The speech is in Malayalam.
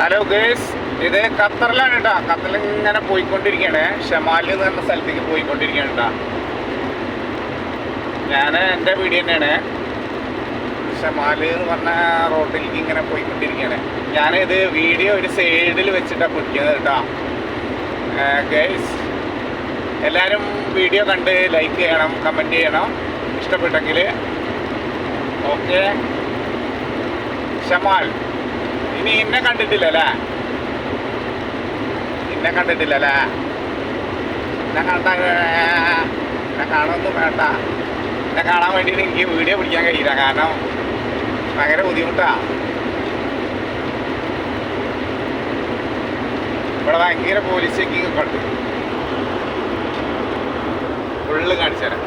ഹലോ ഗേസ്, ഇത് ഖത്തറിലാണ് കേട്ടോ. ഖത്തറിൽ ഇങ്ങനെ പോയിക്കൊണ്ടിരിക്കുകയാണ്. ഷമാൽ എന്ന് പറഞ്ഞ സ്ഥലത്തേക്ക് പോയിക്കൊണ്ടിരിക്കുകയാണ് കേട്ടോ. ഞാൻ എൻ്റെ വീഡിയോ തന്നെയാണ്. ഷമാൽ എന്ന് പറഞ്ഞ റോഡിലേക്ക് ഇങ്ങനെ പോയിക്കൊണ്ടിരിക്കുകയാണ്. ഞാനിത് വീഡിയോ ഒരു സൈഡിൽ വെച്ചിട്ടാണ് പിടിക്കുന്നത് കേട്ടോ. ഗേസ്, എല്ലാവരും വീഡിയോ കണ്ട് ലൈക്ക് ചെയ്യണം, കമൻറ്റ് ചെയ്യണം ഇഷ്ടപ്പെട്ടെങ്കിൽ. ഓക്കെ. ഷമാൽ, ഇനി എന്നെ കണ്ടിട്ടില്ലല്ലേ? എന്നെ കണ്ടിട്ടില്ലല്ലേ? എന്നെ കാണുമൊന്നും വേണ്ട. എന്നെ കാണാൻ വേണ്ടിയിട്ട് എനിക്ക് വീഡിയോ പിടിക്കാൻ കഴിയില്ല, കാരണം ഭയങ്കര ബുദ്ധിമുട്ടാണ്. ഇവിടെ ഭയങ്കര പോലീസ് ചെക്കിങ് ഒക്കെ ഉണ്ട്. ഫുള്ള് കാണിച്ചു തരാം.